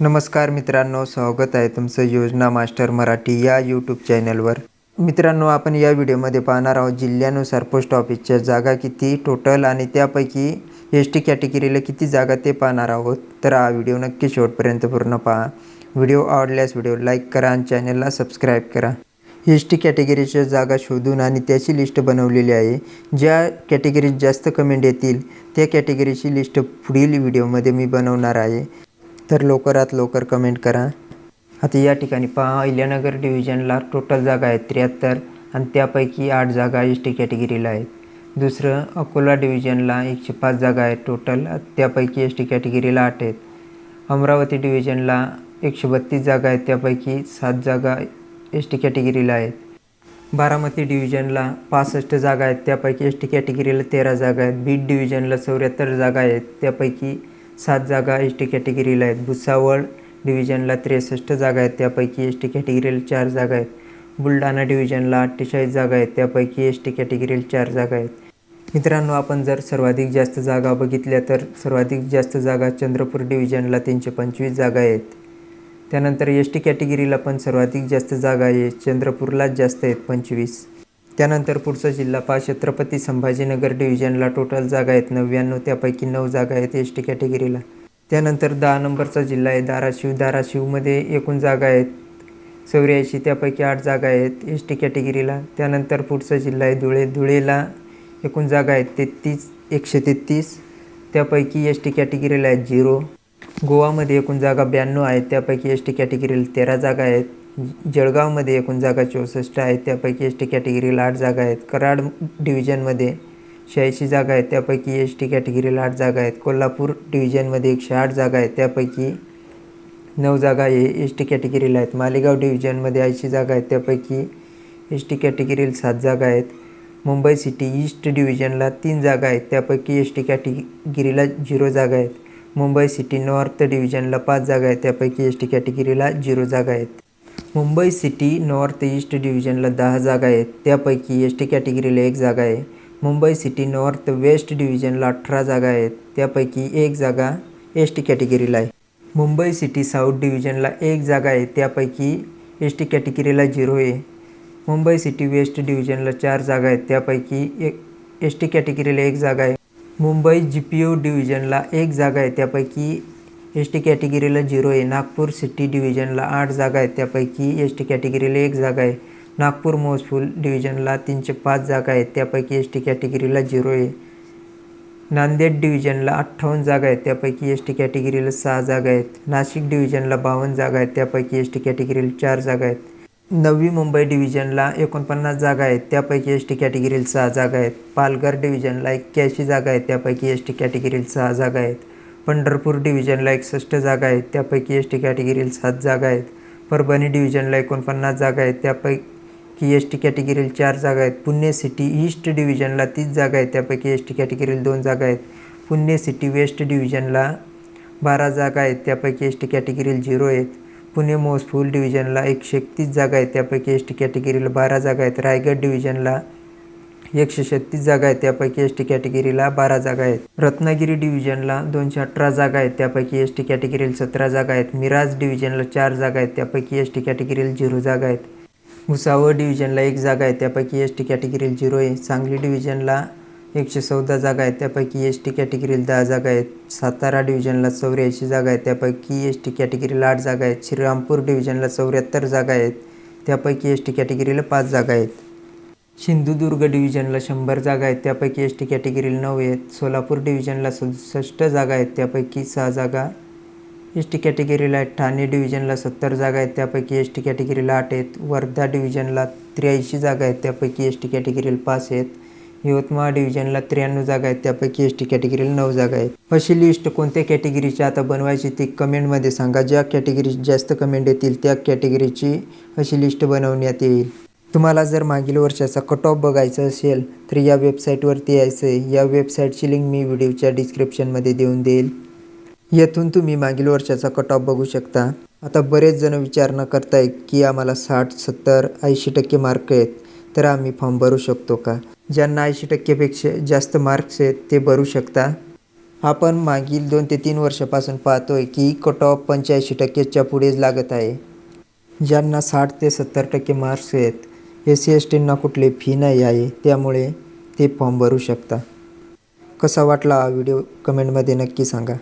नमस्कार मित्रांनो, स्वागत आहे तुमचं योजना मास्टर मराठी या यूट्यूब चॅनलवर. मित्रांनो, आपण या व्हिडिओमध्ये पाहणार आहोत जिल्ह्यानुसार पोस्ट ऑफिसच्या जागा किती टोटल आणि त्यापैकी एस टी कॅटेगरीला किती जागा ते पाहणार आहोत. तर हा व्हिडिओ नक्की शेवटपर्यंत पूर्ण पहा. व्हिडिओ आवडल्यास व्हिडिओ लाईक करा आणि चॅनलला सबस्क्राईब करा. एस टी कॅटेगरीच्या जागा शोधून आणि त्याची लिस्ट बनवलेली आहे. ज्या कॅटेगरीत जास्त कमेंट येतील त्या कॅटेगरीची लिस्ट पुढील व्हिडिओमध्ये मी बनवणार आहे. तर लवकरात लवकर कमेंट करा. आता या ठिकाणी पहा, अहिल्यानगर डिव्हिजनला टोटल जागा आहेत 73 आणि त्यापैकी 8 जागा एस टी कॅटेगरीला आहेत. दुसरं अकोला डिव्हिजनला 105 जागा आहेत टोटल, त्यापैकी एस टी कॅटेगरीला 8 आहेत. अमरावती डिव्हिजनला 132 जागा आहेत, त्यापैकी 7 जागा एस टी कॅटेगरीला आहेत. बारामती डिव्हिजनला 65 जागा आहेत, त्यापैकी एस टी कॅटेगरीला 13 जागा आहेत. बीड डिव्हिजनला 74 जागा आहेत, त्यापैकी 7 जागा एस टी कॅटेगरीला आहेत. भुसावळ डिव्हिजनला 63 जागा आहेत, त्यापैकी एस टी कॅटेगरीला 4 जागा आहेत. बुलढाणा डिव्हिजनला 48 जागा आहेत, त्यापैकी एस टी कॅटेगरीला 4 जागा आहेत. मित्रांनो, आपण जर सर्वाधिक जास्त जागा बघितल्या तर सर्वाधिक जास्त जागा चंद्रपूर डिव्हिजनला 325 जागा आहेत. त्यानंतर एस टी कॅटेगरीला पण सर्वाधिक जास्त जागा आहे, चंद्रपूरलाच जास्त आहेत 25. त्यानंतर पुढचा जिल्हा पहा, छत्रपती संभाजीनगर डिव्हिजनला टोटल जागा आहेत 99, त्यापैकी 9 जागा आहेत एस टी कॅटेगरीला. त्यानंतर 10 नंबरचा जिल्हा आहे धाराशिव. धाराशिवमध्ये एकूण जागा आहेत 84, त्यापैकी 8 जागा आहेत एस टी कॅटेगरीला. त्यानंतर पुढचा जिल्हा आहे धुळे. धुळेला एकूण जागा आहेत 133, त्यापैकी एस टी कॅटेगरीला आहेत 0. गोवामध्ये एकूण जागा 92 आहेत, त्यापैकी एस टी कॅटेगरीला 13 जागा आहेत. जळगावमध्ये एकूण जागा 64 आहेत, त्यापैकी एस टी कॅटेगरीला 8 जागा आहेत. कराड डिव्हिजनमध्ये 86 जागा आहेत, त्यापैकी एस टी कॅटेगरीला 8 जागा आहेत. कोल्हापूर डिव्हिजनमध्ये 108 जागा आहेत, त्यापैकी 9 जागा एस टी कॅटेगरीला आहेत. मालेगाव डिव्हिजनमध्ये 80 जागा आहेत, त्यापैकी एस टी कॅटेगरीला 7 जागा आहेत. मुंबई सिटी ईस्ट डिव्हिजनला 3 जागा आहेत, त्यापैकी एस टी कॅटेगरीला 0 जागा आहेत. मुंबई सिटी नॉर्थ डिव्हिजनला 5 जागा आहेत, त्यापैकी एस टी कॅटेगरीला 0 जागा आहेत. मुंबई सिटी नॉर्थ ईस्ट डिव्हिजनला 10 जागा आहेत, त्यापैकी एस टी कॅटेगरीला 1 जागा आहे. मुंबई सिटी नॉर्थ वेस्ट डिव्हिजनला 18 जागा आहेत, त्यापैकी 1 जागा एस टी कॅटेगरीला आहे. मुंबई सिटी साऊथ डिव्हिजनला 1 जागा आहे, त्यापैकी एस टी कॅटेगरीला 0 आहे. मुंबई सिटी वेस्ट डिव्हिजनला 4 जागा आहेत, त्यापैकी एस टी कॅटेगरीला 1 जागा आहे. मुंबई जी पी ओ डिव्हिजनला 1 जागा आहे, त्यापैकी एस टी कॅटेगरीला 0 आहे. नागपूर सिटी डिव्हिजनला 8 जागा आहेत, त्यापैकी एस टी कॅटेगरीला 1 जागा आहे. नागपूर मोजफूल डिव्हिजनला 305 जागा आहेत, त्यापैकी एस टी कॅटेगरीला 0 आहे. नांदेड डिव्हिजनला 58 जागा आहेत, त्यापैकी एस टी कॅटेगरीला 6 जागा आहेत. नाशिक डिव्हिजनला 52 जागा आहेत, त्यापैकी एस टी कॅटेगरीला 4 जागा आहेत. नवी मुंबई डिव्हिजनला 49 जागा आहेत, त्यापैकी एस टी कॅटेगरीला 6 जागा आहेत. पालघर डिव्हिजनला 81 जागा आहेत, त्यापैकी एस टी कॅटेगरीला 6 जागा आहेत. पंढरपूर डिव्हिजनला 61 जागा आहेत, त्यापैकी एस टी कॅटेगरीला 7 जागा आहेत. परभणी डिव्हिजनला 49 जागा आहेत, त्यापैकी एस टी कॅटेगरीला 4 जागा आहेत. पुणे सिटी ईस्ट डिव्हिजनला 30 जागा आहेत, त्यापैकी एस टी कॅटेगरीला 2 जागा आहेत. पुणे सिटी वेस्ट डिव्हिजनला 12 जागा आहेत, त्यापैकी एस टी कॅटेगरीला 0 आहेत. पुणे मोजफूल डिव्हिजनला 131 जागा आहेत, त्यापैकी एस टी कॅटेगरीला 12 जागा आहेत. रायगड डिव्हिजनला 136 जागा आहेत, त्यापैकी एस टी कॅटेगरीला 12 जागा आहेत. रत्नागिरी डिव्हिजनला 218 जागा आहेत, त्यापैकी एस टी कॅटेगरीला 17 जागा आहेत. मिराज डिव्हिजनला 4 जागा आहेत, त्यापैकी एस टी कॅटेगरीला 0 जागा आहेत. भुसावळ डिव्हिजनला 1 जागा आहे, त्यापैकी एस टी कॅटेगरीला 0 आहे. सांगली डिव्हिजनला 114 जागा आहेत, त्यापैकी एस टी कॅटेगरीला 10 जागा आहेत. सातारा डिव्हिजनला 84 जागा आहेत, त्यापैकी एस टी कॅटेगरीला 8 जागा आहेत. श्रीरामपूर डिव्हिजनला 74 जागा आहेत, त्यापैकी एस टी कॅटेगरीला 5 जागा आहेत. सिंधुदुर्ग डिव्हिजनला 100 जागा आहेत, त्यापैकी एस टी कॅटेगरीला 9 आहेत. सोलापूर डिव्हिजनला 67 जागा आहेत, त्यापैकी 6 जागा एस टी कॅटेगरीला आहेत. ठाणे डिव्हिजनला 70 जागा आहेत, त्यापैकी एस टी कॅटेगरीला 8 आहेत. वर्धा डिव्हिजनला 83 जागा आहेत, त्यापैकी एस टी कॅटेगरीला 5 आहेत. यवतमाळ डिव्हिजनला 93 जागा आहेत, त्यापैकी एस टी कॅटेगरीला 9 जागा आहेत. अशी लिस्ट कोणत्या कॅटेगरीची आता बनवायची ती कमेंटमध्ये सांगा. ज्या कॅटेगरीत जास्त कमेंट येतील त्या कॅटेगरीची अशी लिस्ट बनवण्यात येईल. तुम्हाला जर मागील वर्षाचा कट ऑफ बघायचा असेल तर या वेबसाईटवरती यायचं आहे. या वेबसाईटची लिंक मी व्हिडिओच्या डिस्क्रिप्शनमध्ये देऊन देईल. यातून तुम्ही मागील वर्षाचा कट ऑफ बघू शकता. आता बरेच जण विचारणा करताय की आम्हाला 60, 70, 80% मार्क आहेत, तर आम्ही फॉर्म भरू शकतो का? ज्यांना 80%पेक्षा जास्त मार्क्स आहेत ते भरू शकता. आपण मागील 2 ते 3 वर्षापासून पाहतोय की कट ऑफ 85%च्या पुढेच लागत आहे. ज्यांना 60 ते 70% मार्क्स आहेत, SC/STंना कुठली फी नाही आहे, त्यामुळे ते फॉर्म भरू शकता. कसा वाटला हा व्हिडिओ कमेंटमध्ये नक्की सांगा.